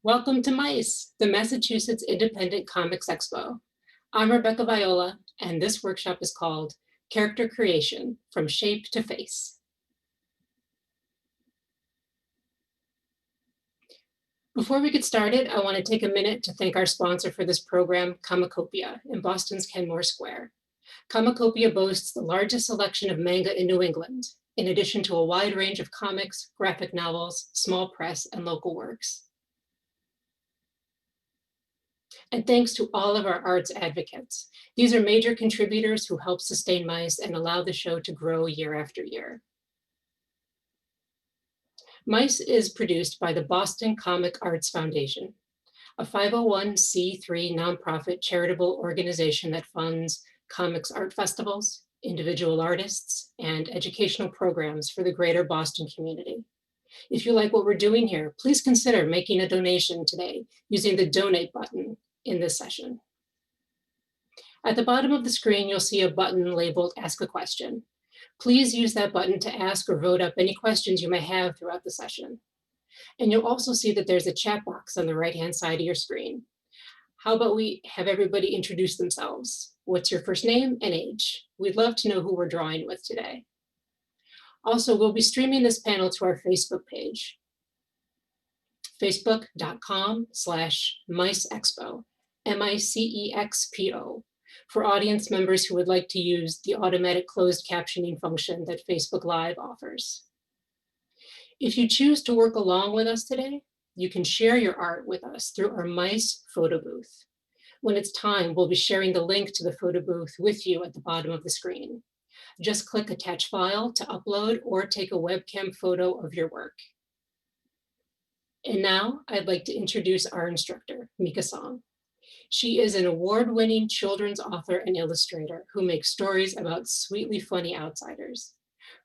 Welcome to MICE, the Massachusetts Independent Comics Expo. I'm Rebecca Viola, and this workshop is called Character Creation, From Shape to Face. Before we get started, I want to take a minute to thank our sponsor for this program, Comicopia, in Boston's Kenmore Square. Comicopia boasts the largest selection of manga in New England, in addition to a wide range of comics, graphic novels, small press, and local works. And thanks to all of our arts advocates. These are major contributors who help sustain MICE and allow the show to grow year after year. MICE is produced by the Boston Comic Arts Foundation, a 501c3 nonprofit charitable organization that funds comics art festivals, individual artists, and educational programs for the greater Boston community. If you like what we're doing here, please consider making a donation today using the donate button in this session. At the bottom of the screen, you'll see a button labeled Ask a Question. Please use that button to ask or vote up any questions you may have throughout the session. And you'll also see that there's a chat box on the right-hand side of your screen. How about we have everybody introduce themselves? What's your first name and age? We'd love to know who we're drawing with today. Also, we'll be streaming this panel to our Facebook page, facebook.com/MICEexpo, MICEXPO, for audience members who would like to use the automatic closed captioning function that Facebook Live offers. If you choose to work along with us today, you can share your art with us through our MICE photo booth. When it's time, we'll be sharing the link to the photo booth with you at the bottom of the screen. Just click Attach File to upload or take a webcam photo of your work. And now I'd like to introduce our instructor, Mika Song. She is an award-winning children's author and illustrator who makes stories about sweetly funny outsiders.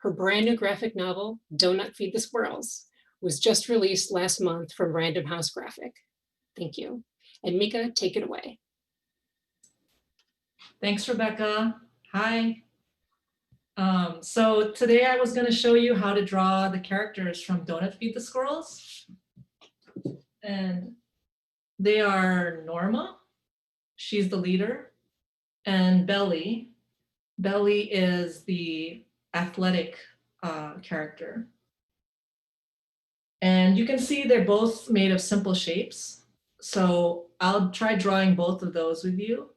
Her brand new graphic novel, Donut Feed the Squirrels, was just released last month from Random House Graphic. Thank you. And Mika, take it away. Thanks, Rebecca. Hi. So today I was going to show you how to draw the characters from Donut Feed the Squirrels. And they are Norma, she's the leader, and Belly. Belly is the athletic character. And you can see they're both made of simple shapes. So I'll try drawing both of those with you.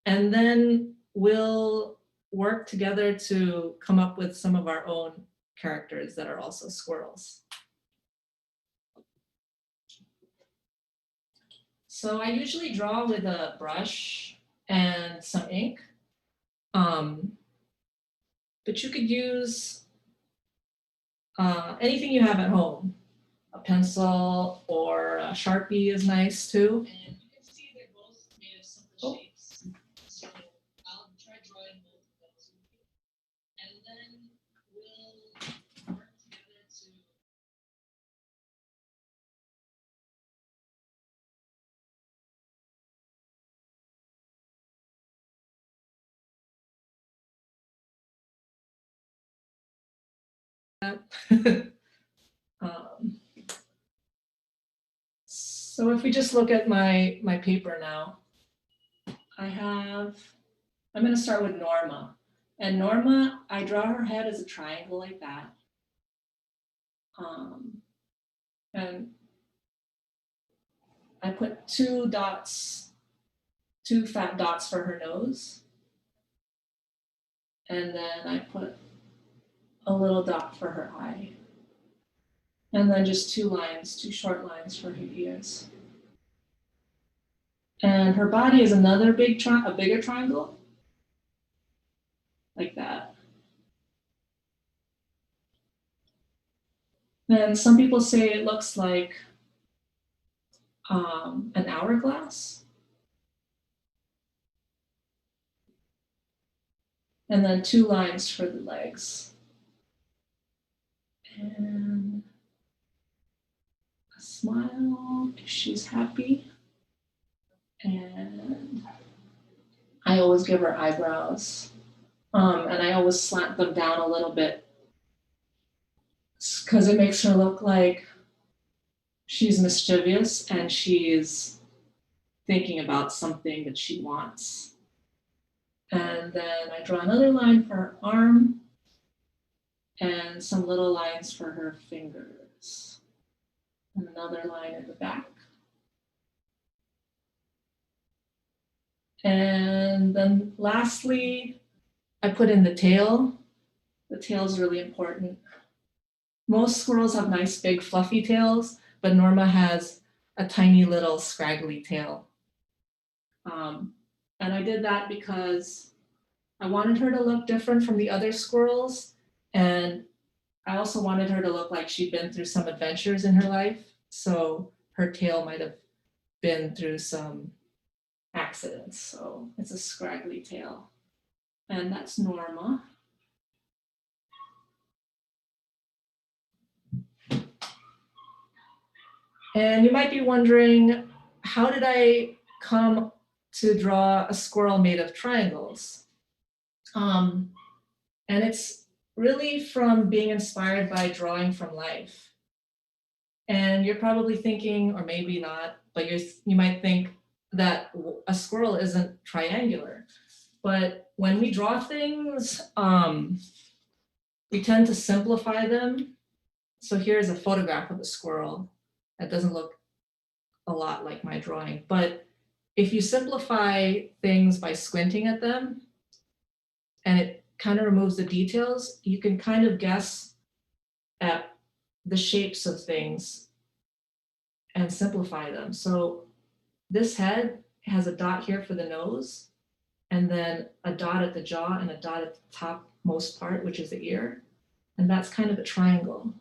And then we'll work together to come up with some of our own characters that are also squirrels. So I usually draw with a brush and some ink, but you could use anything you have at home. A pencil or a Sharpie is nice too. And you can see they're both made of simple shapes. So I'll try drawing both of those with you. And then we'll work together to so if we just look at my paper now, I'm going to start with Norma. And Norma, I draw her head as a triangle like that. And I put two fat dots for her nose. And then I put a little dot for her eye. And then just two short lines for her ears. And her body is another bigger triangle, like that. And some people say it looks like an hourglass. And then two lines for the legs. And a smile if she's happy. And I always give her eyebrows. And I always slant them down a little bit because it makes her look like she's mischievous and she's thinking about something that she wants. And then I draw another line for her arm and some little lines for her fingers. And another line in the back. And then lastly, I put in the tail. The tail is really important. Most squirrels have nice big fluffy tails, but Norma has a tiny little scraggly tail. And I did that because I wanted her to look different from the other squirrels. And I also wanted her to look like she'd been through some adventures in her life. So her tail might have been through some accidents. So it's a scraggly tail. And that's Norma. And you might be wondering, how did I come to draw a squirrel made of triangles? And it's really from being inspired by drawing from life. And you're probably thinking, or maybe not, but you might think that a squirrel isn't triangular. But when we draw things, we tend to simplify them. So here's a photograph of a squirrel. That doesn't look a lot like my drawing, but if you simplify things by squinting at them, and it kind of removes the details, you can kind of guess at the shapes of things and simplify them. So this head has a dot here for the nose, and then a dot at the jaw and a dot at the topmost part, which is the ear. And that's kind of a triangle.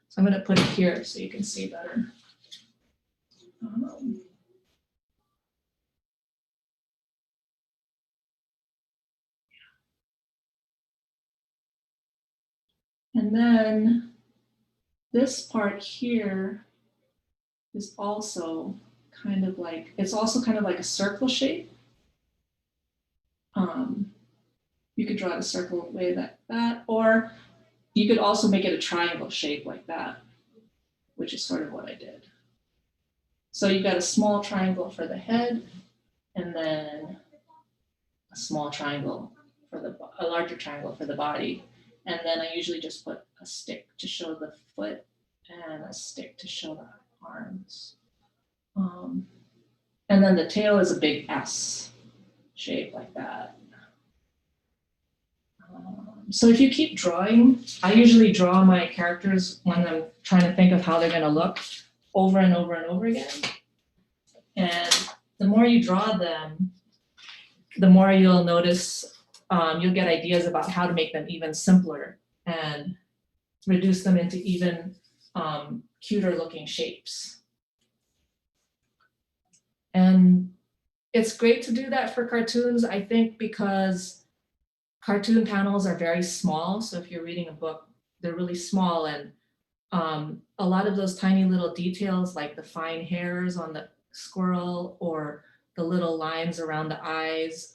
So I'm going to put it here so you can see better. And then this part here is also kind of like, it's also kind of like a circle shape. You could draw the circle way like that, or you could also make it a triangle shape like that, which is sort of what I did. So you've got a small triangle for the head, and then a small triangle for a larger triangle for the body. And then I usually just put a stick to show the foot and a stick to show the arms. And then the tail is a big S shape like that. So if you keep drawing, I usually draw my characters when I'm trying to think of how they're going to look over and over and over again. And the more you draw them, the more you'll notice, you'll get ideas about how to make them even simpler and reduce them into even cuter looking shapes. And it's great to do that for cartoons, I think, because cartoon panels are very small. So if you're reading a book, they're really small. And a lot of those tiny little details, like the fine hairs on the squirrel or the little lines around the eyes,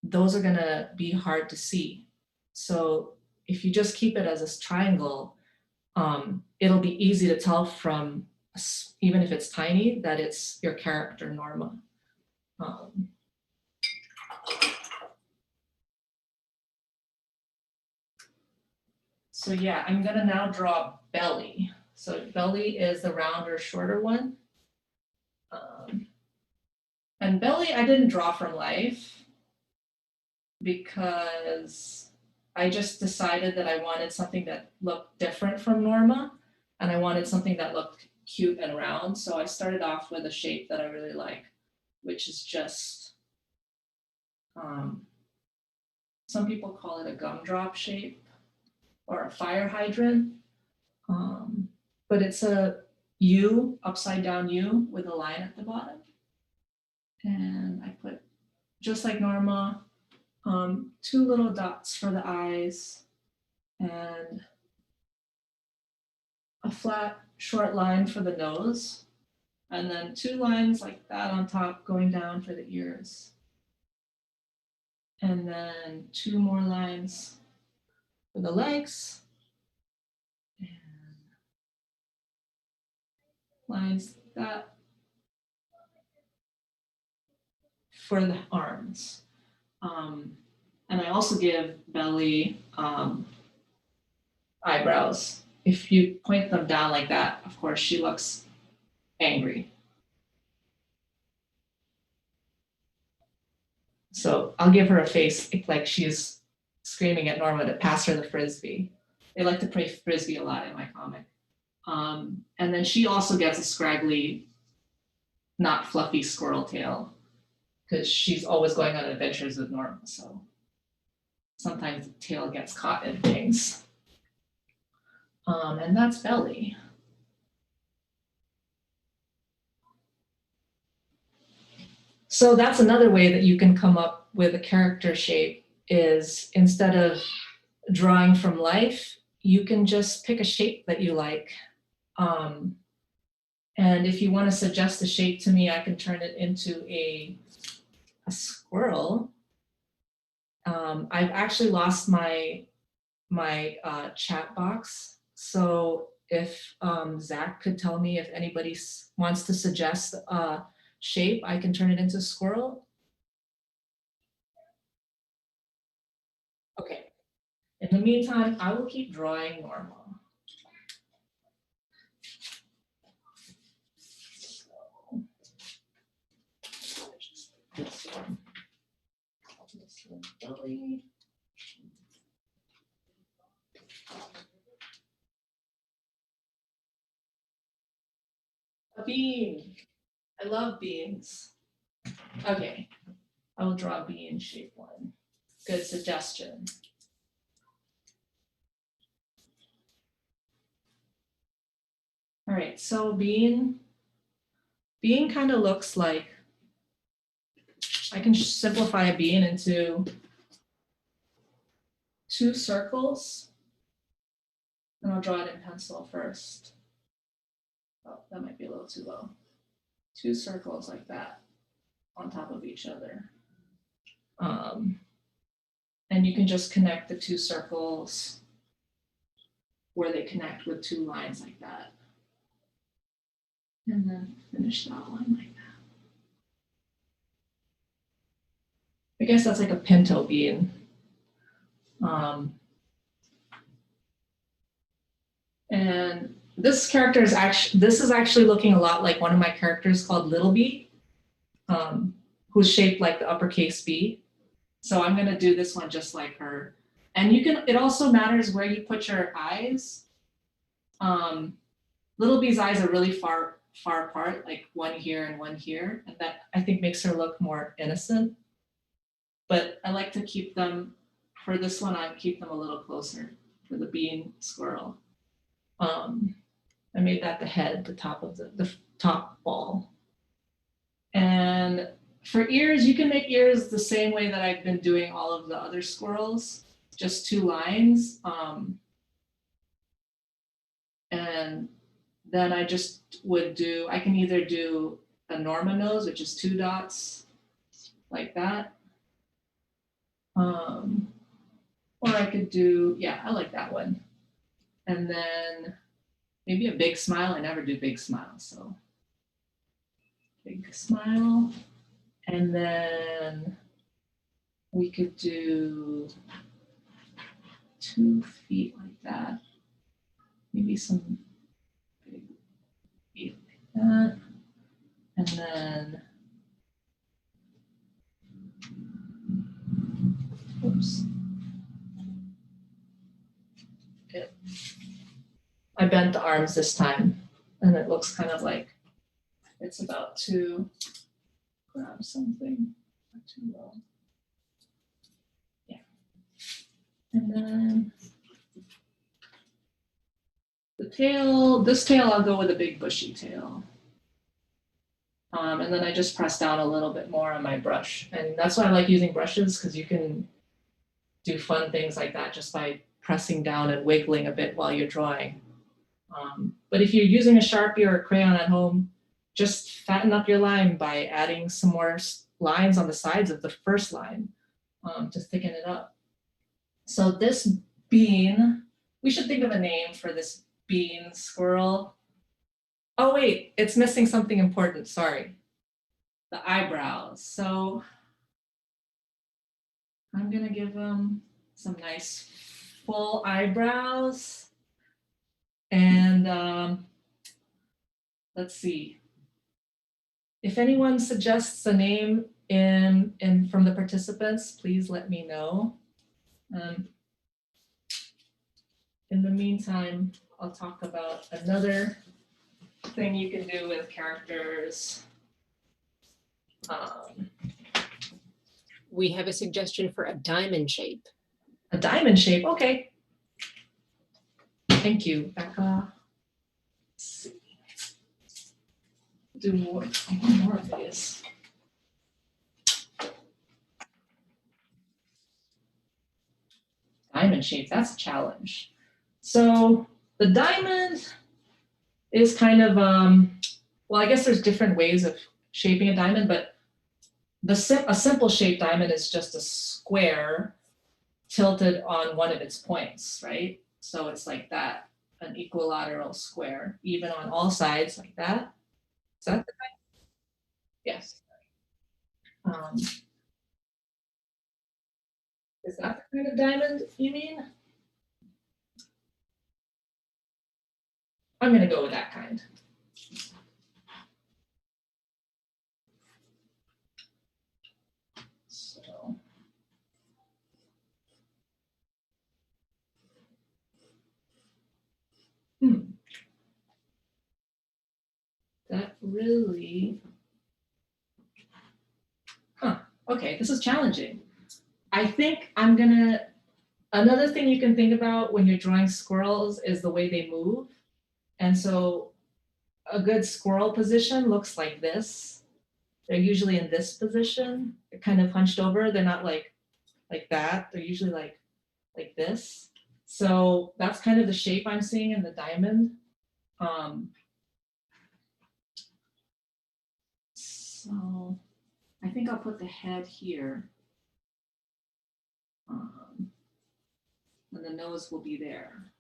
those are going to be hard to see. So if you just keep it as a triangle, it'll be easy to tell from, even if it's tiny, that it's your character, Norma. So yeah, I'm gonna now draw belly. So belly is the rounder, shorter one. And belly, I didn't draw from life because I just decided that I wanted something that looked different from Norma, and I wanted something that looked cute and round. So I started off with a shape that I really like, which is just, some people call it a gumdrop shape or a fire hydrant. But it's a U, upside down U with a line at the bottom. And I put, just like Norma, 2 little dots for the eyes and a flat short line for the nose. And then 2 lines like that on top going down for the ears. And then 2 more lines for the legs. And lines like that for the arms. And I also give Belly eyebrows. If you point them down like that, of course, she looks angry. So I'll give her a face like she's screaming at Norma to pass her the Frisbee. They like to play Frisbee a lot in my comic. And then she also gets a scraggly, not fluffy squirrel tail because she's always going on adventures with Norma. So sometimes the tail gets caught in things. And that's Belly. So that's another way that you can come up with a character shape is instead of drawing from life, you can just pick a shape that you like. And if you want to suggest a shape to me, I can turn it into a squirrel. I've actually lost my chat box. So if Zach could tell me if anybody wants to suggest a shape, I can turn it into squirrel. Okay. In the meantime, I will keep drawing normal. This one. This one, Belly. A bean. I love beans. Okay, I will draw a bean shape one. Good suggestion. All right, so bean kind of looks like, I can simplify a bean into 2 circles. And I'll draw it in pencil first. Oh, that might be a little too low. 2 circles like that on top of each other. And you can just connect the 2 circles where they connect with 2 lines like that. And then finish that line like that. I guess that's like a pinto bean. And this character is actually looking a lot like one of my characters called Little B, who's shaped like the uppercase B. So I'm gonna do this one just like her. And it also matters where you put your eyes. Little B's eyes are really far apart, like one here and one here. And that I think makes her look more innocent. But I like to keep them, for this one, I keep them a little closer for the bean squirrel. I made that the head, the top of the top ball. And for ears, you can make ears the same way that I've been doing all of the other squirrels, just 2 lines. And then I just would I can either do a Norma nose, which is 2 dots like that. Or I could do, yeah, I like that one. And then maybe a big smile. I never do big smiles, so big smile. And then we could do 2 feet like that. Maybe some big feet like that. And then, oops. Okay. I bent the arms this time, and it looks kind of like it's about to grab something. Not too low. Yeah. And then the tail, this tail, I'll go with a big bushy tail. And then I just press down a little bit more on my brush. And that's why I like using brushes, because you can do fun things like that just by pressing down and wiggling a bit while you're drawing. But if you're using a Sharpie or a crayon at home, just fatten up your line by adding some more lines on the sides of the first line to thicken it up. So this bean, we should think of a name for this bean squirrel. Oh wait, it's missing something important, sorry. The eyebrows. So I'm gonna give them some nice full eyebrows. And let's see. If anyone suggests a name in from the participants, please let me know. In the meantime, I'll talk about another thing you can do with characters. We have a suggestion for a diamond shape. A diamond shape, okay. Thank you, Becca. Let's see. Do one more of these. Diamond shape, that's a challenge. So the diamond is kind of, well, I guess there's different ways of shaping a diamond, but a simple shaped diamond is just a square tilted on one of its points, right? So it's like that, an equilateral square, even on all sides like that. Is that the kind? Yes. Is that the kind of diamond you mean? I'm gonna go with that kind. So. That really, okay, this is challenging. I think I'm gonna, another thing you can think about when you're drawing squirrels is the way they move. And so a good squirrel position looks like this. They're usually in this position. They're kind of hunched over. They're not like that. They're usually like this. So that's kind of the shape I'm seeing in the diamond. So I think I'll put the head here. And the nose will be there.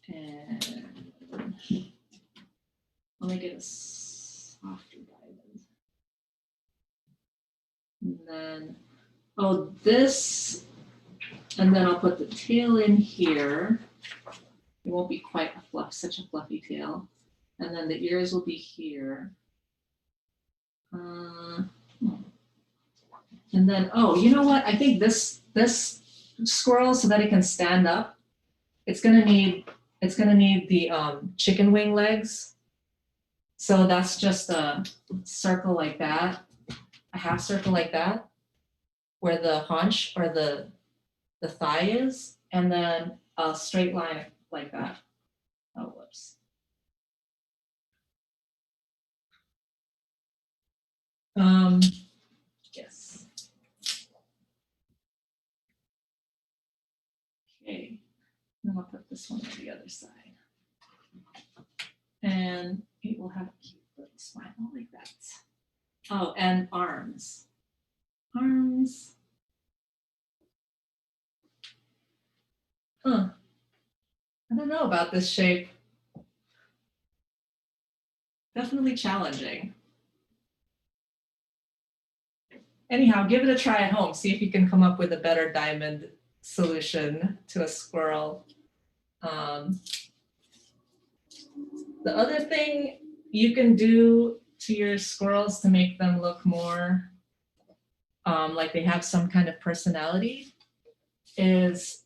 And I'll make it a softer diamond. And then, oh, this, and then I'll put the tail in here. It won't be quite such a fluffy tail. And then the ears will be here. And then, oh, you know what? I think this squirrel, so that it can stand up, it's gonna need the chicken wing legs. So that's just a circle like that, a half circle like that, where the haunch or the thigh is, and then a straight line like that. Oh, whoops. Yes. Okay. Then I'll put this one on the other side. And it will have a cute little smile like that. Oh, and arms. Arms. I don't know about this shape. Definitely challenging. Anyhow, give it a try at home. See if you can come up with a better diamond solution to a squirrel. The other thing you can do to your squirrels to make them look more like they have some kind of personality is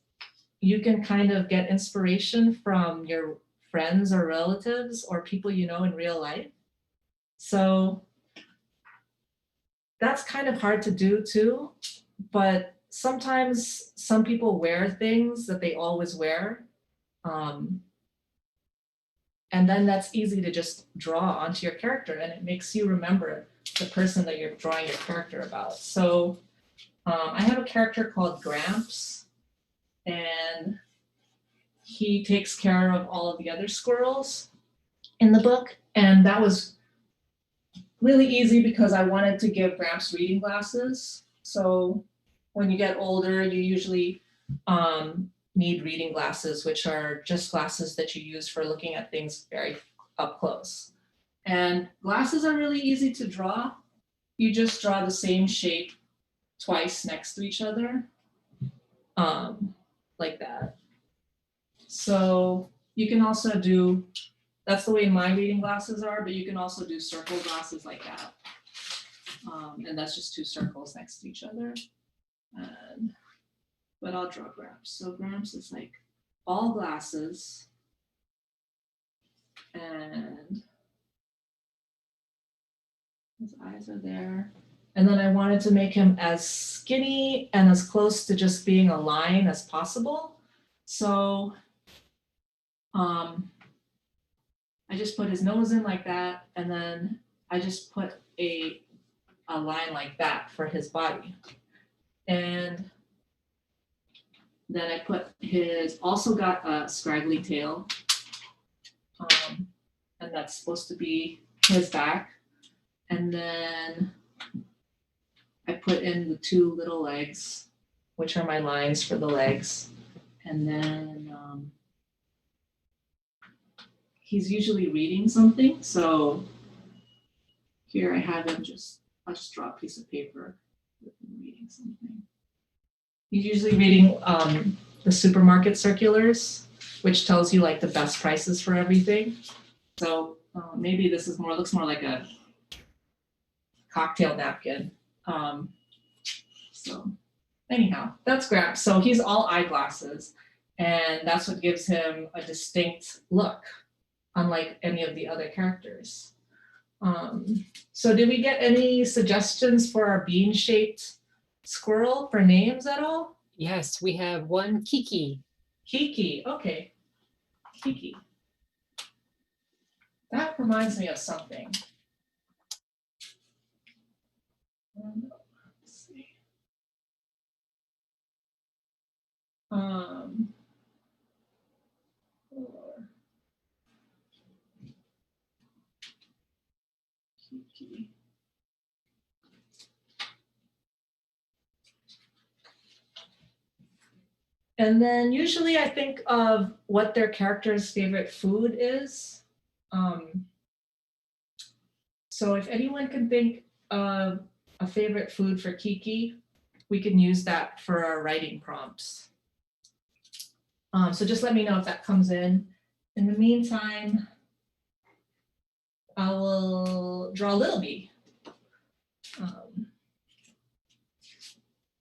you can kind of get inspiration from your friends or relatives or people you know in real life. So that's kind of hard to do too, but sometimes some people wear things that they always wear. And then that's easy to just draw onto your character and it makes you remember the person that you're drawing your character about. So I have a character called Gramps and he takes care of all of the other squirrels in the book. And that was really easy because I wanted to give Gramps reading glasses. So when you get older, you usually need reading glasses, which are just glasses that you use for looking at things very up close. And glasses are really easy to draw. You just draw the same shape twice next to each other, like that. So you can also do, that's the way my reading glasses are, but you can also do circle glasses like that. And that's just two circles next to each other. But I'll draw Gramps. So Gramps is like all glasses, and his eyes are there. And then I wanted to make him as skinny and as close to just being a line as possible. So I just put his nose in like that, and then I just put a line like that for his body. And then I put also got a scraggly tail, and that's supposed to be his back. And then I put in the two little legs, which are my lines for the legs. And then he's usually reading something. So here I have him I'll just draw a piece of paper with him reading something. He's usually reading the supermarket circulars, which tells you like the best prices for everything. So maybe this looks more like a cocktail napkin. So anyhow, that's Gramps. So he's all eyeglasses, and that's what gives him a distinct look, unlike any of the other characters. So did we get any suggestions for our bean-shaped squirrel for names at all? Yes, we have one, Kiki. Kiki, okay. Kiki. That reminds me of something. Let's see. Kiki. And then usually I think of what their character's favorite food is. So if anyone can think of a favorite food for Kiki, we can use that for our writing prompts. So just let me know if that comes in. In the meantime, I will draw Little Bee.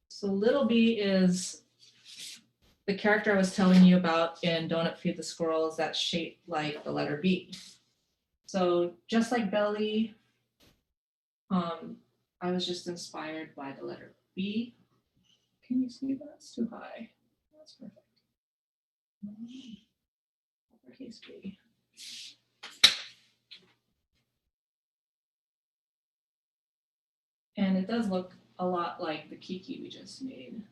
So Little Bee is the character I was telling you about in Don't Feed the Squirrels that's shaped like the letter B. So just like Belly, I was just inspired by the letter B. Can you see that? It's too high. That's perfect. Uppercase B. And it does look a lot like the Kiki we just made.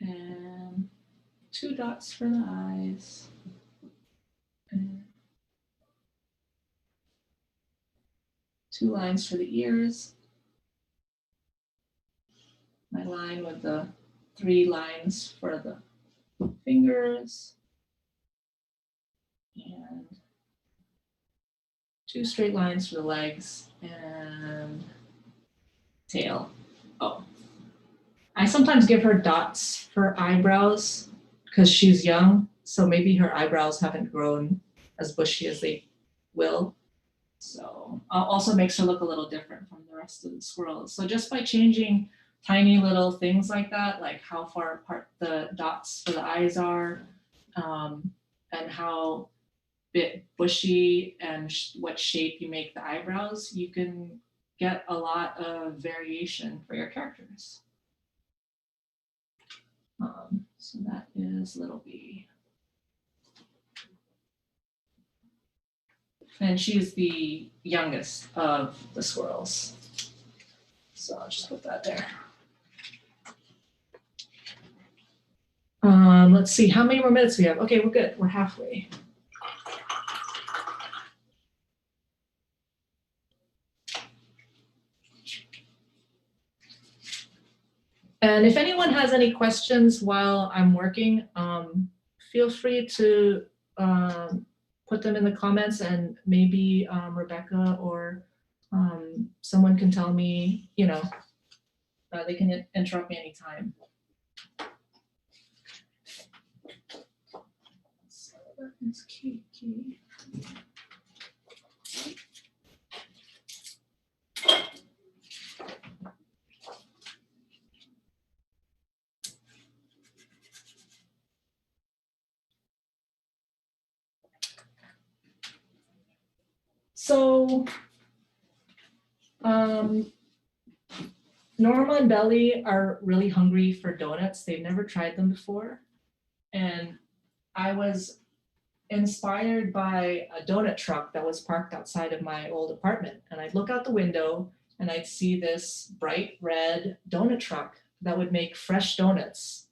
And 2 dots for the eyes. And 2 lines for the ears. My line with the 3 lines for the fingers. And 2 straight lines for the legs and tail. Oh, I sometimes give her dots for eyebrows because she's young. So maybe her eyebrows haven't grown as bushy as they will. So also makes her look a little different from the rest of the squirrels. So just by changing tiny little things like that, like how far apart the dots for the eyes are, and how bit bushy and what shape you make the eyebrows, you can get a lot of variation for your characters. So that is Little Bee. And she's the youngest of the squirrels. So I'll just put that there. Let's see, how many more minutes we have? Okay, we're good. We're halfway. And if anyone has any questions while I'm working, feel free to put them in the comments, and maybe Rebecca or someone can tell me, they can interrupt me anytime. So that is Kiki. So Norma and Belly are really hungry for donuts. They've never tried them before. And I was inspired by a donut truck that was parked outside of my old apartment. And I'd look out the window and I'd see this bright red donut truck that would make fresh donuts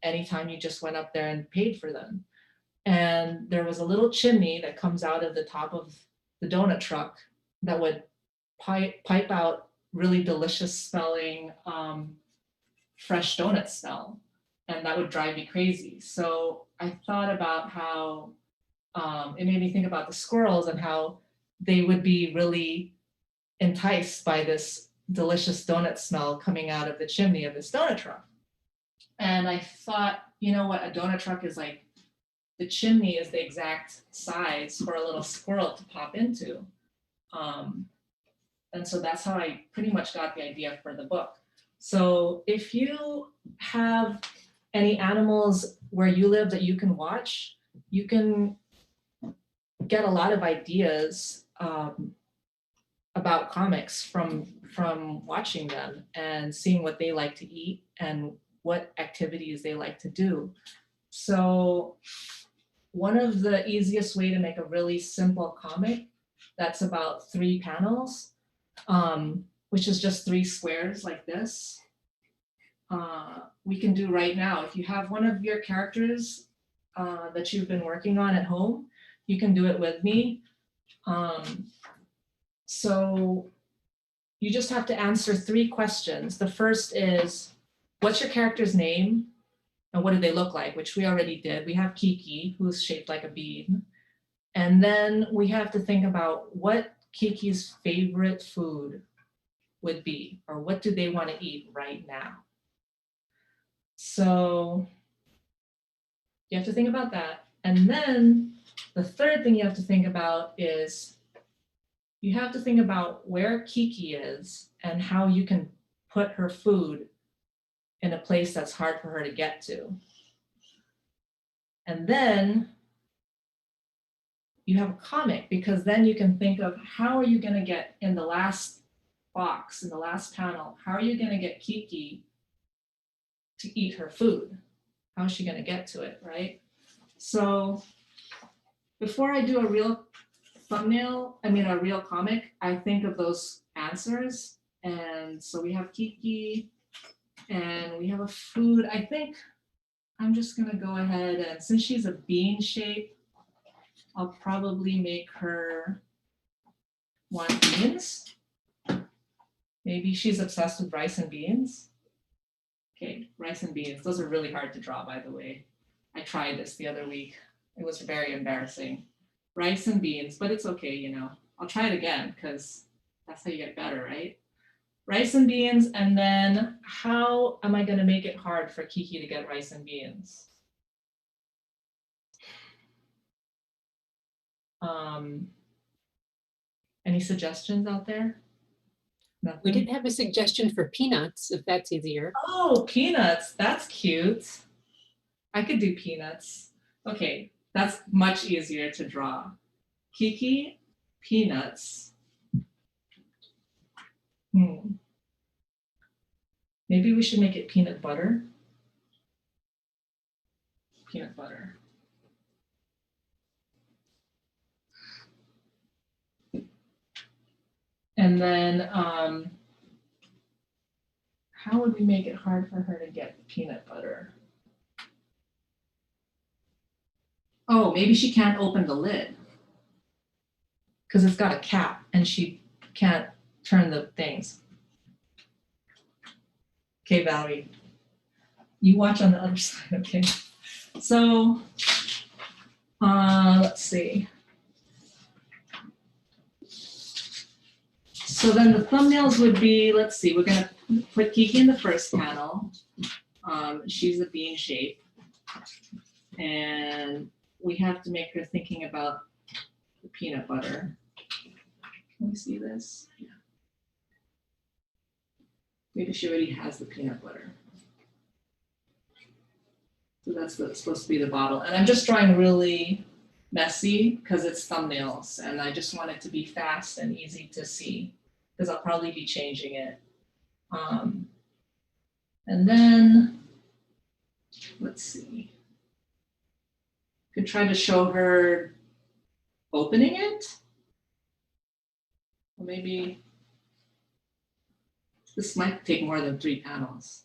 anytime you just went up there and paid for them. And there was a little chimney that comes out of the top of the donut truck that would pipe out really delicious smelling fresh donut smell. And that would drive me crazy. So I thought about how it made me think about the squirrels and how they would be really enticed by this delicious donut smell coming out of the chimney of this donut truck. And I thought, you know what, a donut truck is like, the chimney is the exact size for a little squirrel to pop into. And so that's how I pretty much got the idea for the book. So if you have any animals where you live that you can watch, you can get a lot of ideas about comics from watching them and seeing what they like to eat and what activities they like to do. So one of the easiest way to make a really simple comic that's about 3 panels, which is just 3 squares like this, we can do right now. If you have one of your characters that you've been working on at home, you can do it with me. So you just have to answer 3 questions. The first is, what's your character's name? And what do they look like? Which we already did. We have Kiki, who's shaped like a bean. And then we have to think about what Kiki's favorite food would be, or what do they want to eat right now? So you have to think about that. And then the third thing you have to think about is you have to think about where Kiki is and how you can put her food in a place that's hard for her to get to. And then you have a comic, because then you can think of how are you going to get in the last box, in the last panel, how are you going to get Kiki to eat her food? How is she going to get to it, right? So before I do a real a real comic, I think of those answers. And so we have Kiki and we have a food. I think I'm just going to go ahead, and since she's a bean shape, I'll probably make her want beans. Maybe she's obsessed with rice and beans. Okay, rice and beans. Those are really hard to draw, by the way. I tried this the other week. It was very embarrassing. Rice and beans, but it's okay, I'll try it again because that's how you get better, right? Rice and beans, and then how am I going to make it hard for Kiki to get rice and beans? Any suggestions out there? Nothing? We did have a suggestion for peanuts, if that's easier. Oh, peanuts. That's cute. I could do peanuts. Okay, that's much easier to draw. Kiki, peanuts. Maybe we should make it peanut butter. Peanut butter. And then how would we make it hard for her to get peanut butter? Oh, maybe she can't open the lid because it's got a cap and she can't turn the things. Okay, Valerie, you watch on the other side, okay? So let's see. So then the thumbnails would be, let's see, we're gonna put Kiki in the first panel. She's a bean shape. And we have to make her thinking about the peanut butter. Can we see this? Yeah. Maybe she already has the peanut butter. So that's supposed to be the bottle. And I'm just drawing really messy because it's thumbnails. And I just want it to be fast and easy to see because I'll probably be changing it. And then, let's see. Could try to show her opening it. Or maybe this might take more than 3 panels.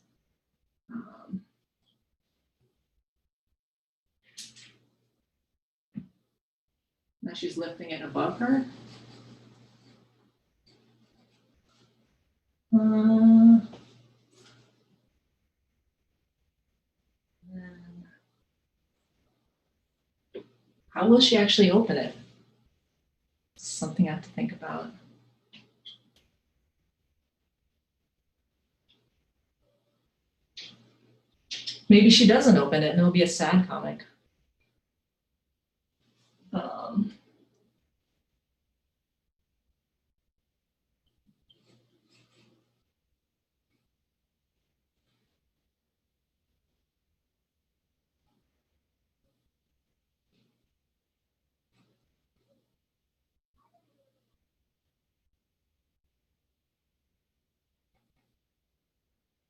Now she's lifting it above her. How will she actually open it? Something I have to think about. Maybe she doesn't open it and it'll be a sad comic.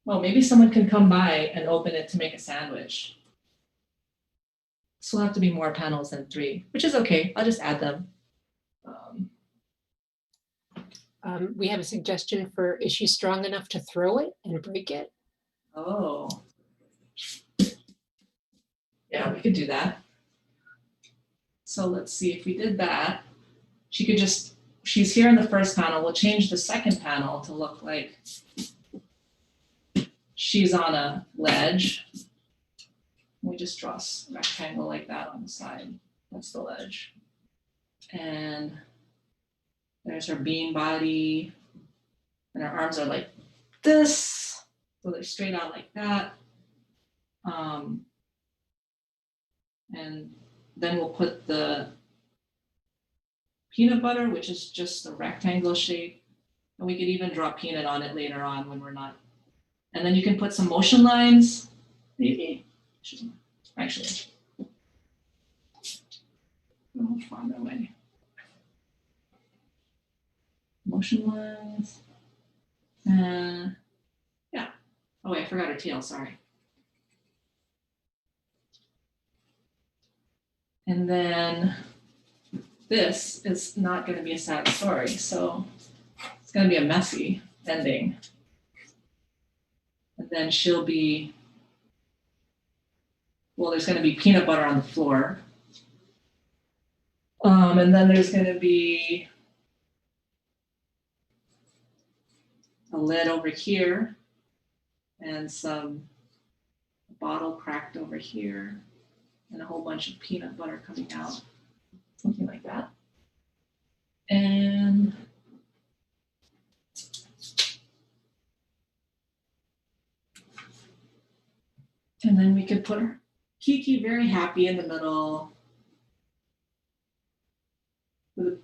Well, maybe someone can come by and open it to make a sandwich. This will have to be more panels than 3, which is okay. I'll just add them. We have a suggestion for, is she strong enough to throw it and break it? Oh. Yeah, we could do that. So let's see if we did that. She could just, she's here in the first panel. We'll change the second panel to look like she's on a ledge. We just draw a rectangle like that on the side. That's the ledge. And there's her bean body. And her arms are like this. So they're straight out like that. And then we'll put the peanut butter, which is just a rectangle shape. And we could even draw peanut on it later on when we're not. And then you can put some motion lines, maybe. Actually, I'll find that way. Motion lines. Yeah. Oh wait, I forgot her tail, sorry. And then this is not going to be a sad story, so it's going to be a messy ending. And then she'll be, well, there's going to be peanut butter on the floor. And then there's going to be a lid over here and some bottle cracked over here and a whole bunch of peanut butter coming out, something like that. And then we could put her Kiki very happy in the middle with a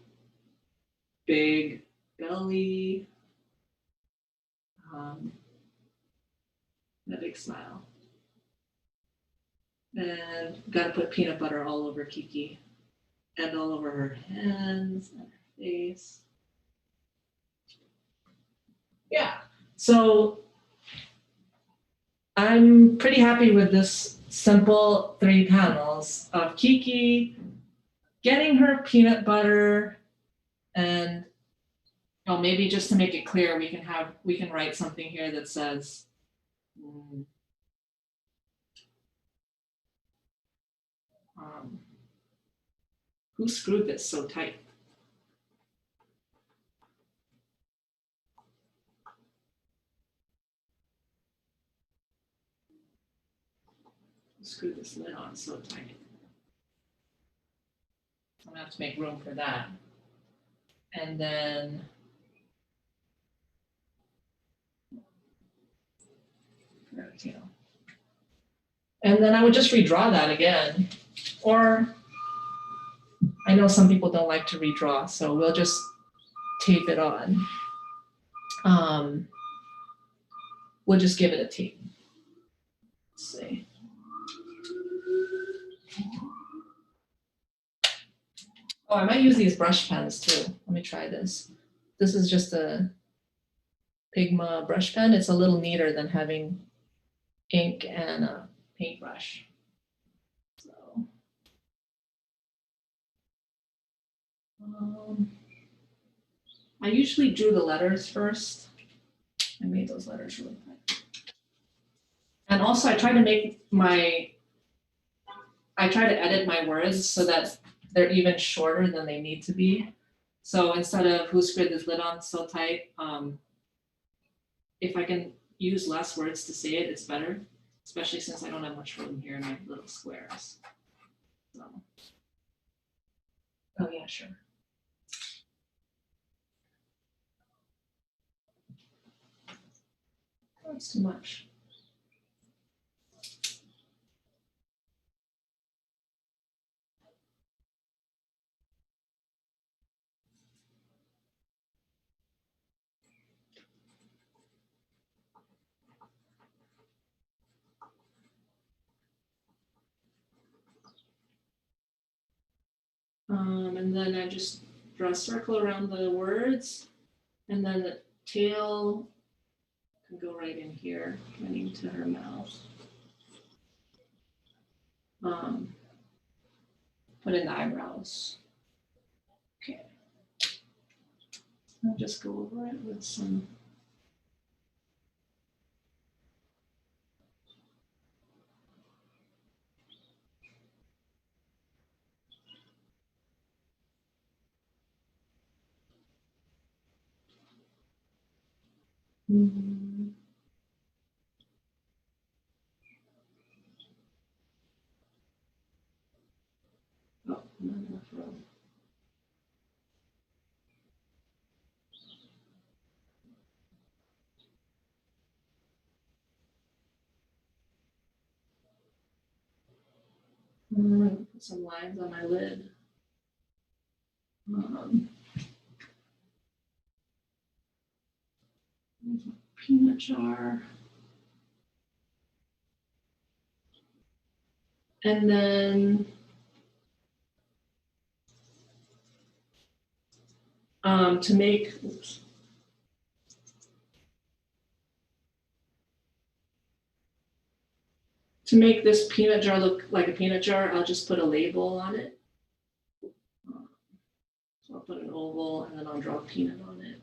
big belly, and a big smile. And got to put peanut butter all over Kiki and all over her hands and her face. Yeah, so I'm pretty happy with this simple 3 panels of Kiki getting her peanut butter, and maybe just to make it clear, we can write something here that says who screwed this so tight? screw this lid on so tight. I'm gonna have to make room for that. And then and then I would just redraw that again. Or I know some people don't like to redraw, so we'll just tape it on. We'll just give it a tape. Let's see. Oh, I might use these brush pens too. Let me try this. This is just a Pigma brush pen. It's a little neater than having ink and a paintbrush. So, I usually drew the letters first. I made those letters really quick. And also I try to edit my words so that they're even shorter than they need to be. So instead of who screwed this lid on so tight, if I can use less words to say it, it's better, especially since I don't have much room here in my little squares. So. Oh yeah, sure. Oh, it's too much. And then I just draw a circle around the words, and then the tail can go right in here, running to her mouth. Put in the eyebrows. Okay. I'll just go over it with some. Oh, not enough room. Put some lines on my lid. Peanut jar. And then to make, oops. To make this peanut jar look like a peanut jar, I'll just put a label on it. So I'll put an oval and then I'll draw a peanut on it,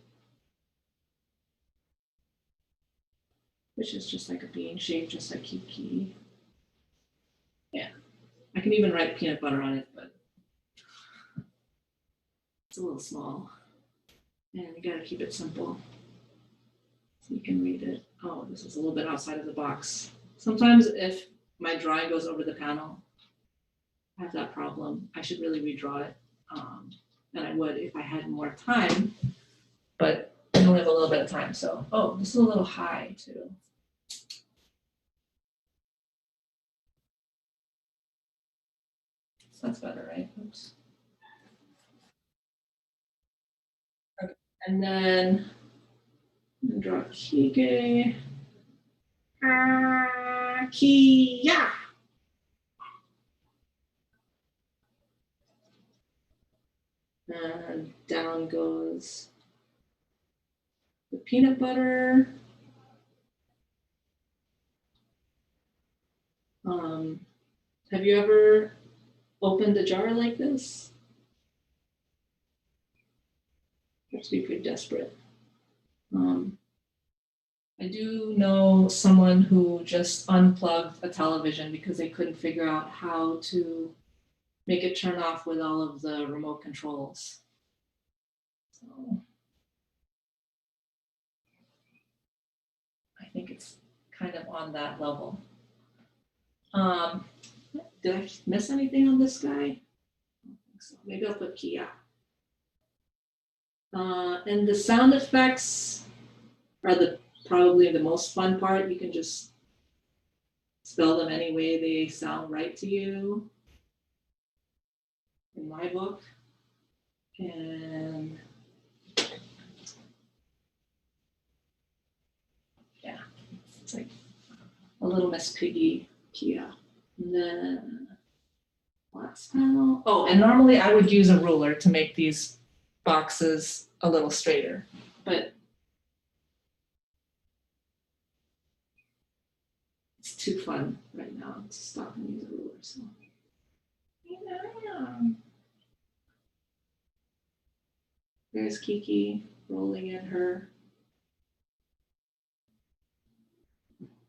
which is just like a bean shape, just like Kiki. Yeah, I can even write peanut butter on it, but it's a little small. And you gotta keep it simple so you can read it. Oh, this is a little bit outside of the box. Sometimes if my drawing goes over the panel, I have that problem. I should really redraw it. And I would if I had more time, but I only have a little bit of time. So, oh, this is a little high too. So that's better, right? Oops. Okay. And then draw Kige. Kia. And down goes the peanut butter. Have you ever opened a jar like this? You have to be pretty desperate. I do know someone who just unplugged a television because they couldn't figure out how to make it turn off with all of the remote controls. So I think it's kind of on that level. Did I miss anything on this guy? I don't think so. Maybe I'll put Kia. And the sound effects are probably the most fun part. You can just spell them any way they sound right to you in my book. And yeah, it's like a little Miss Piggy Kia. And then last panel. Oh, and normally I would use a ruler to make these boxes a little straighter, but it's too fun right now to stop and use a ruler. So yeah. There's Kiki rolling in her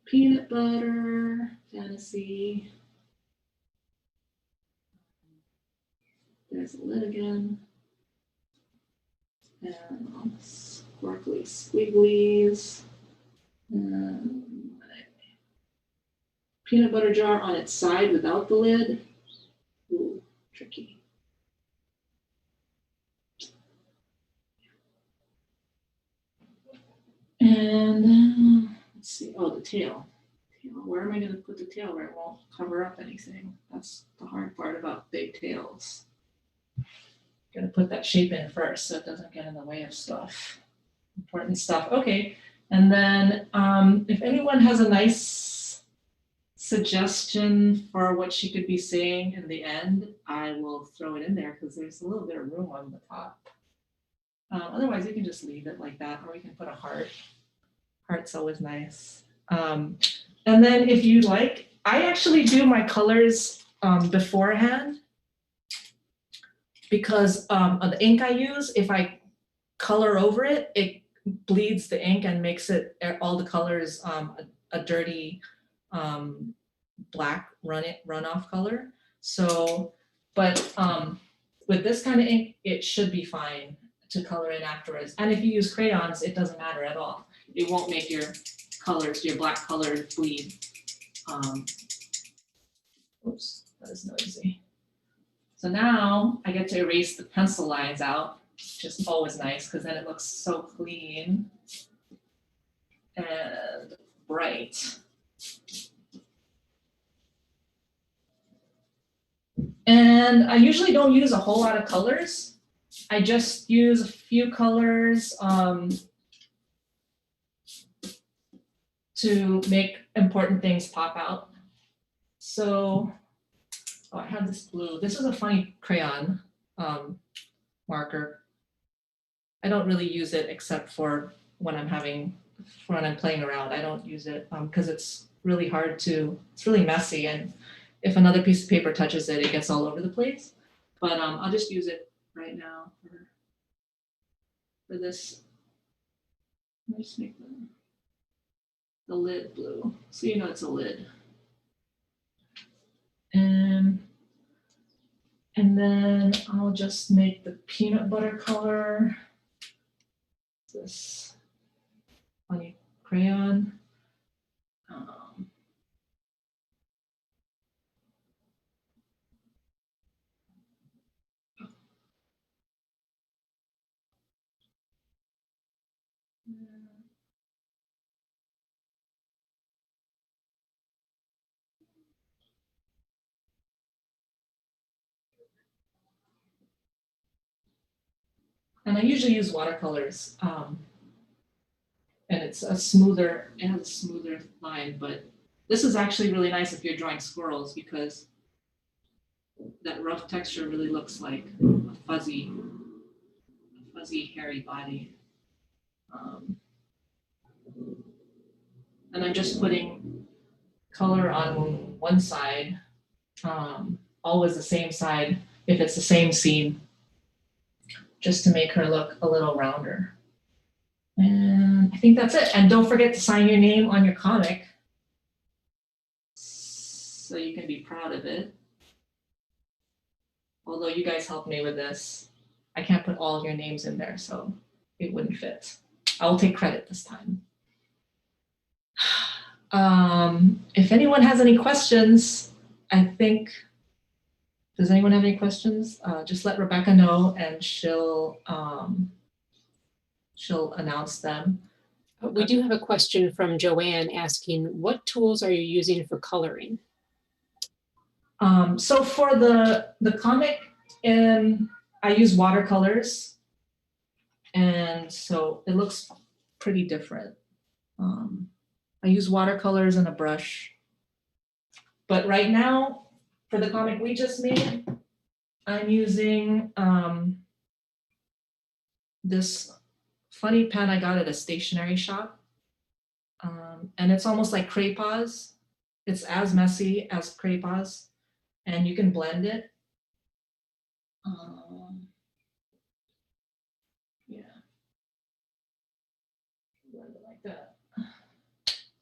peanut butter fantasy. There's a lid again. And sparkly squigglies. Peanut butter jar on its side without the lid. Ooh, tricky. And let's see. Oh, the tail. Where am I going to put the tail where it won't cover up anything? That's the hard part about big tails. Gonna put that shape in first so it doesn't get in the way of stuff. Important stuff. Okay. And then if anyone has a nice suggestion for what she could be saying in the end, I will throw it in there because there's a little bit of room on the top. Otherwise, you can just leave it like that, or we can put a heart. Heart's always nice. And then if you like, I actually do my colors beforehand because of the ink I use. If I color over it, it bleeds the ink and makes it all the colors a dirty black runoff color. So, but with this kind of ink, it should be fine to color in afterwards. And if you use crayons, it doesn't matter at all. It won't make your colors, your black colors bleed. Oops, that is noisy. So now I get to erase the pencil lines out, which is always nice because then it looks so clean and bright. And I usually don't use a whole lot of colors. I just use a few colors to make important things pop out. So, oh, I have this blue. This is a funny crayon marker. I don't really use it except for when I'm playing around. I don't use it because it's really hard to, it's really messy. And if another piece of paper touches it, it gets all over the place. But I'll just use it right now for this. Let me just make the lid blue, so you know it's a lid. And then I'll just make the peanut butter color. This funny crayon. And I usually use watercolors, and it has a smoother line, but this is actually really nice if you're drawing squirrels because that rough texture really looks like a fuzzy hairy body. And I'm just putting color on one side, always the same side if it's the same scene, just to make her look a little rounder. And I think that's it. And don't forget to sign your name on your comic so you can be proud of it. Although you guys helped me with this, I can't put all of your names in there, so it wouldn't fit. I will take credit this time. If anyone has any questions, I think, does anyone have any questions? Just let Rebecca know and she'll announce them. We do have a question from Joanne asking, what tools are you using for coloring? So for the comic, I use watercolors, and so it looks pretty different. I use watercolors and a brush. But right now, for the comic we just made, I'm using this funny pen I got at a stationery shop. And it's almost like Crayons. It's as messy as Crayons, and you can blend it. Yeah. Blend it like that.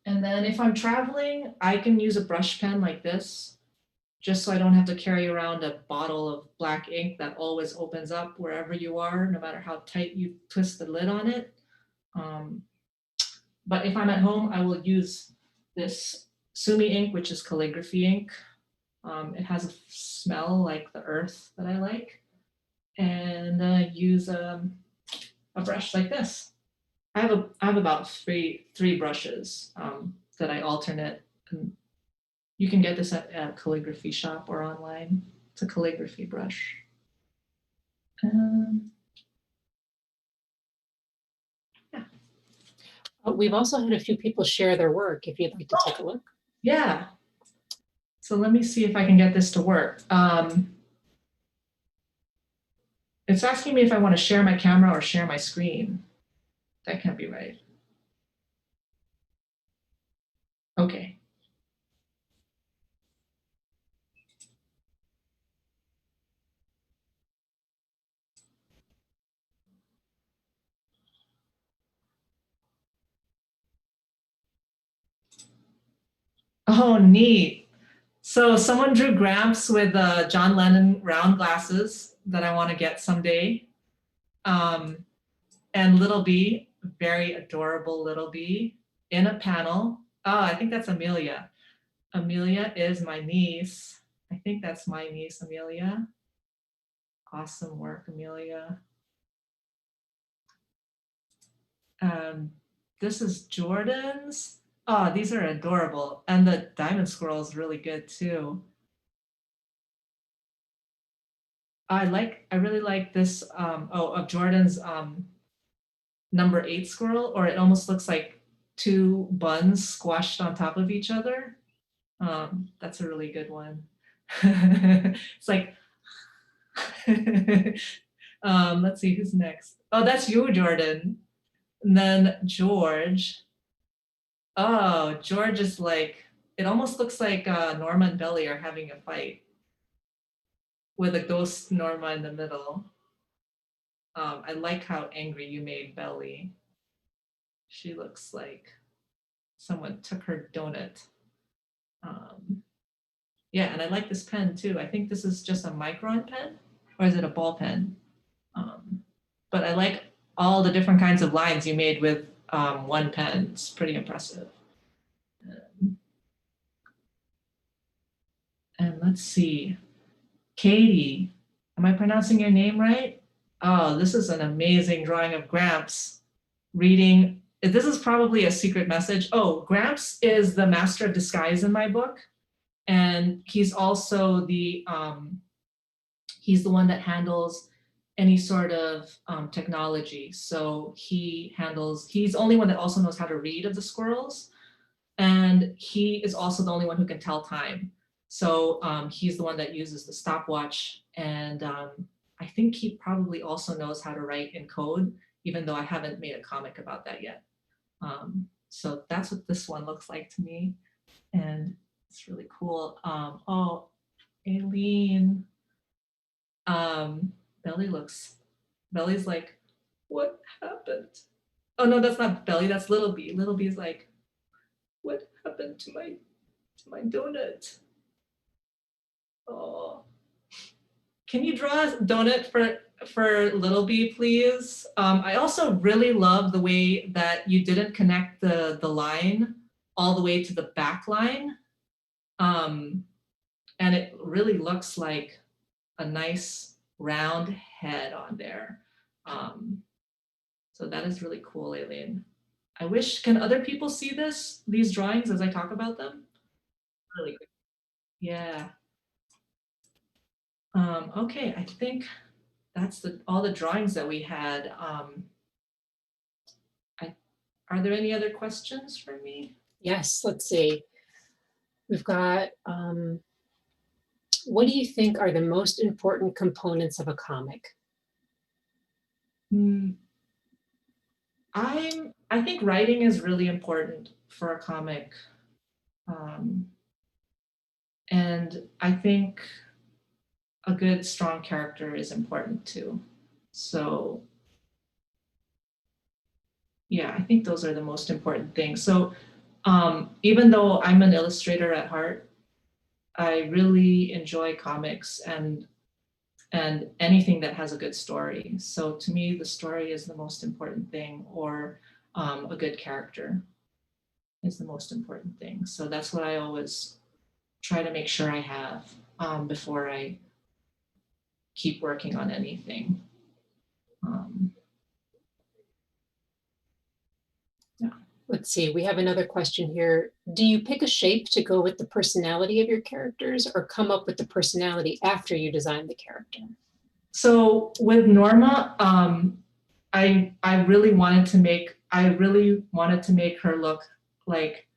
And then if I'm traveling, I can use a brush pen like this, just so I don't have to carry around a bottle of black ink that always opens up wherever you are, no matter how tight you twist the lid on it. But if I'm at home, I will use this Sumi ink, which is calligraphy ink. It has a smell like the earth that I like. And use a brush like this. I have about three brushes that I alternate. And you can get this at a calligraphy shop or online. It's a calligraphy brush. Yeah. We've also had a few people share their work if you'd like to take a look. Yeah. So let me see if I can get this to work. It's asking me if I want to share my camera or share my screen. That can't be right. Okay. Oh, neat. So someone drew Gramps with John Lennon round glasses that I want to get someday. And Little Bee, very adorable Little Bee in a panel. Oh, I think that's Amelia. Amelia is my niece. I think that's my niece, Amelia. Awesome work, Amelia. This is Jordan's. Oh, these are adorable. And the diamond squirrel is really good too. I really like this, of Jordan's number 8 squirrel, or it almost looks like two buns squashed on top of each other. That's a really good one. It's like, let's see, who's next? Oh, that's you, Jordan. And then George. Oh, George is like, it almost looks like Norma and Belly are having a fight with a ghost Norma in the middle. I like how angry you made Belly. She looks like someone took her donut. Yeah, and I like this pen too. I think this is just a Micron pen, or is it a ball pen? But I like all the different kinds of lines you made with one pen. It's pretty impressive. And let's see, Katie, am I pronouncing your name right? Oh, this is an amazing drawing of Gramps reading. This is probably a secret message. Oh, Gramps is the master of disguise in my book. And he's also he's the one that handles any sort of technology. So he's the only one that also knows how to read of the squirrels. And he is also the only one who can tell time. So he's the one that uses the stopwatch. And I think he probably also knows how to write in code, even though I haven't made a comic about that yet. So that's what this one looks like to me. And it's really cool. Oh, Aileen. Belly's like, what happened? Oh no, that's not Belly, that's Little Bee. Little Bee's like, what happened to my donut? Oh, can you draw a donut for Little Bee, please? I also really love the way that you didn't connect the line all the way to the back line. And it really looks like a nice round head on there. So that is really cool, Aileen. I wish, can other people see these drawings as I talk about them? Really good. Yeah. Okay, I think that's all the drawings that we had. Are there any other questions for me? Yes, let's see. We've got, what do you think are the most important components of a comic? I think writing is really important for a comic. And I think a good, strong character is important too. So yeah, I think those are the most important things. So even though I'm an illustrator at heart, I really enjoy comics and anything that has a good story. So to me, the story is the most important thing, or a good character is the most important thing. So that's what I always try to make sure I have before I keep working on anything. Yeah. Let's see, we have another question here. Do you pick a shape to go with the personality of your characters, or come up with the personality after you design the character? So with Norma, I really wanted to make her look like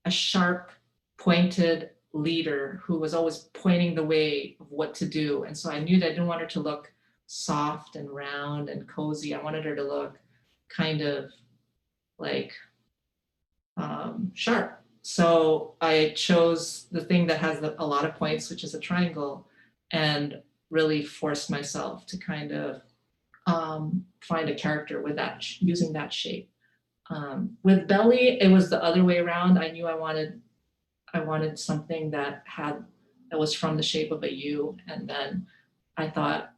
a sharp, pointed leader who was always pointing the way of what to do. And so I knew that I didn't want her to look soft and round and cozy. I wanted her to look kind of like sharp. So I chose the thing that has a lot of points, which is a triangle, and really forced myself to kind of find a character with that, using that shape. With Belly, it was the other way around. I knew I wanted something that was from the shape of a U, and then I thought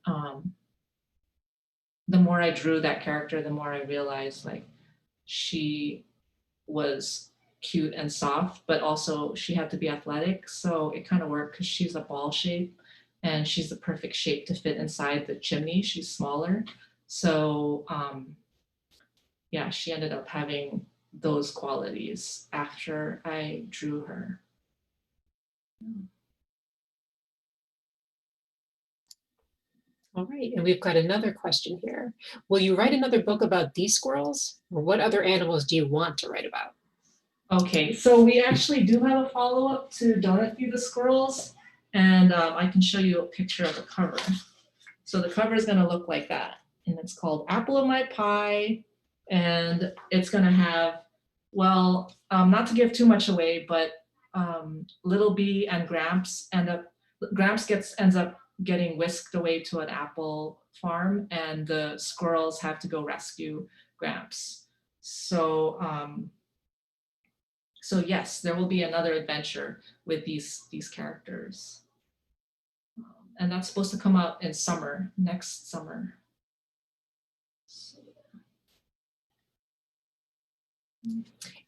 the more I drew that character, the more I realized like she was cute and soft, but also she had to be athletic. So it kind of worked because she's a ball shape and she's the perfect shape to fit inside the chimney. She's smaller. So yeah, she ended up having those qualities after I drew her. All right, and we've got another question here. Will you write another book about these squirrels? Or what other animals do you want to write about? Okay, so we actually do have a follow-up to Donut Feed the Squirrels, and I can show you a picture of the cover. So the cover is going to look like that, and it's called Apple of My Pie, and it's going to have, well, not to give too much away, but Little Bee and Gramps ends up getting whisked away to an apple farm, and the squirrels have to go rescue Gramps. So so yes, there will be another adventure with these characters. And that's supposed to come out in summer, next summer.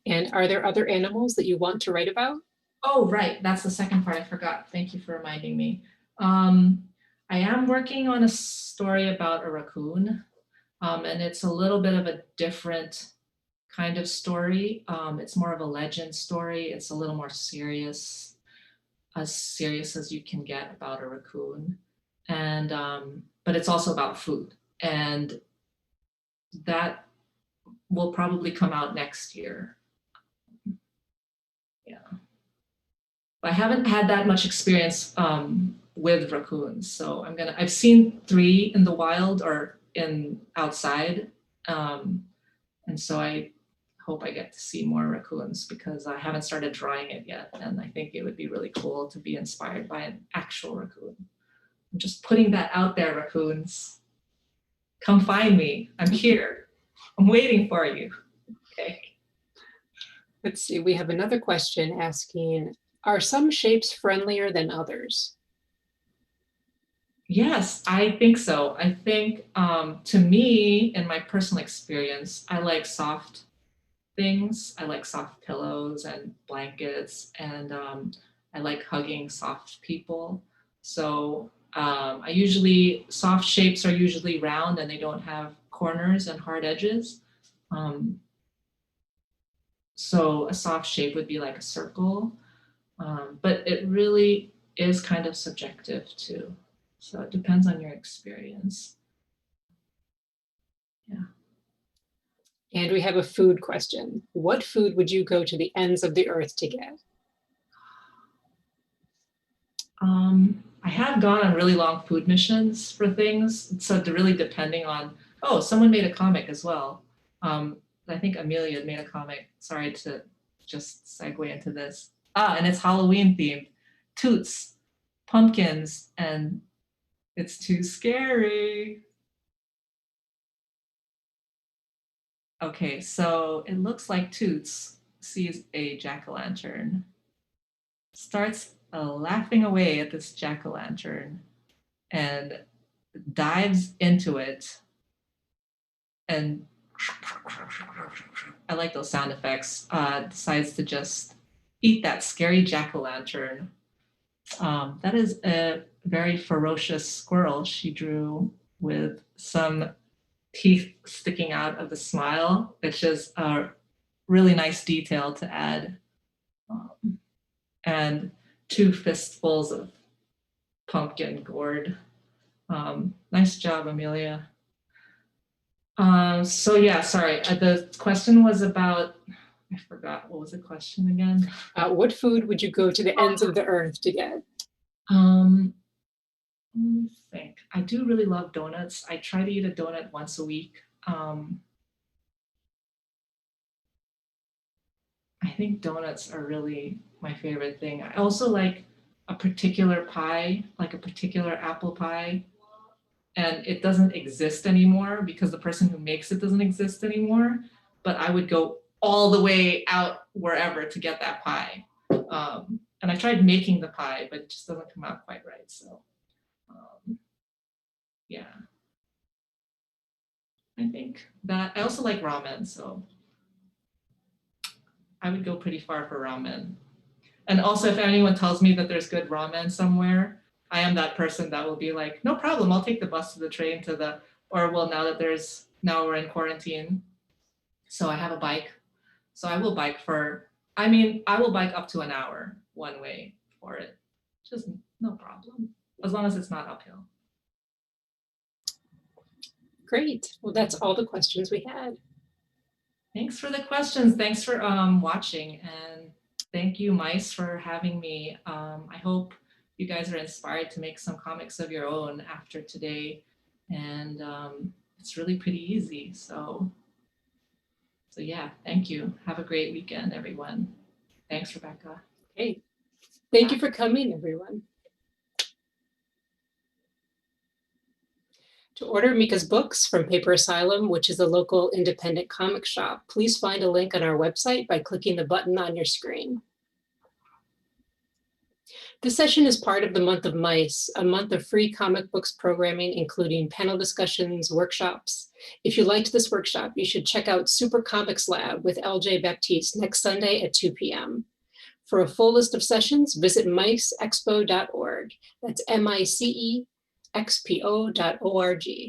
And are there other animals that you want to write about? Oh, right. That's the second part I forgot. Thank you for reminding me. I am working on a story about a raccoon, and it's a little bit of a different kind of story. It's more of a legend story. It's a little more serious, as serious as you can get about a raccoon. And but it's also about food, and that will probably come out next year. Yeah. I haven't had that much experience with raccoons, so I've seen 3 in the wild or outside, and so I hope I get to see more raccoons because I haven't started drawing it yet, and I think it would be really cool to be inspired by an actual raccoon. I'm just putting that out there, raccoons. Come find me. I'm here. I'm waiting for you. Okay. Let's see, we have another question asking, are some shapes friendlier than others? Yes, I think so. I think to me, in my personal experience, I like soft things. I like soft pillows and blankets, and I like hugging soft people. So soft shapes are usually round and they don't have corners and hard edges. Um, so a soft shape would be like a circle, but it really is kind of subjective too. So it depends on your experience. Yeah. And we have a food question. What food would you go to the ends of the earth to get? I have gone on really long food missions for things. So really depending on, oh, someone made a comic as well. I think Amelia made a comic. Sorry to just segue into this. And it's Halloween themed. Toots, pumpkins, and it's too scary. Okay, so it looks like Toots sees a jack-o'-lantern, starts laughing away at this jack-o'-lantern, and dives into it. And I like those sound effects. Decides to just eat that scary jack-o'-lantern. That is a very ferocious squirrel she drew with some teeth sticking out of the smile. It's just a really nice detail to add. And 2 fistfuls of pumpkin gourd. Nice job, Amelia. So yeah, sorry. The question was about, I forgot, what was the question again? What food would you go to the ends of the earth to get? Let me think. I do really love donuts. I try to eat a donut once a week. I think donuts are really my favorite thing. I also like a particular pie, like a particular apple pie. And it doesn't exist anymore because the person who makes it doesn't exist anymore. But I would go all the way out wherever to get that pie. And I tried making the pie, but it just doesn't come out quite right. So yeah, I think that I also like ramen. So I would go pretty far for ramen. And also, if anyone tells me that there's good ramen somewhere, I am that person that will be like, no problem, I'll take the bus to the train to the, or well, now we're in quarantine. So I have a bike. So I will bike I will bike up to an hour one way for it. Just no problem, as long as it's not uphill. Great. Well, that's all the questions we had. Thanks for the questions. Thanks for watching. And thank you, Mice, for having me. I hope you guys are inspired to make some comics of your own after today. And it's really pretty easy. So yeah, thank you. Have a great weekend, everyone. Thanks, Rebecca. Okay. Thank you for coming, everyone. To order Mika's books from Paper Asylum, which is a local independent comic shop, please find a link on our website by clicking the button on your screen. This session is part of the month of Mice, a month of free comic books programming, including panel discussions, workshops. If you liked this workshop, you should check out Super Comics Lab with LJ Baptiste next Sunday at 2 p.m. For a full list of sessions, visit miceexpo.org. That's MICEXPO.org,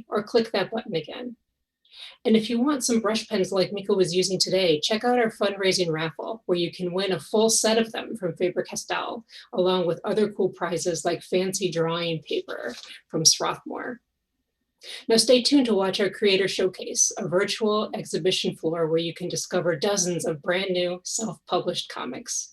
or click that button again. And if you want some brush pens like Mika was using today, check out our fundraising raffle, where you can win a full set of them from Faber-Castell, along with other cool prizes like fancy drawing paper from Swarthmore. Now stay tuned to watch our Creator Showcase, a virtual exhibition floor where you can discover dozens of brand new self-published comics.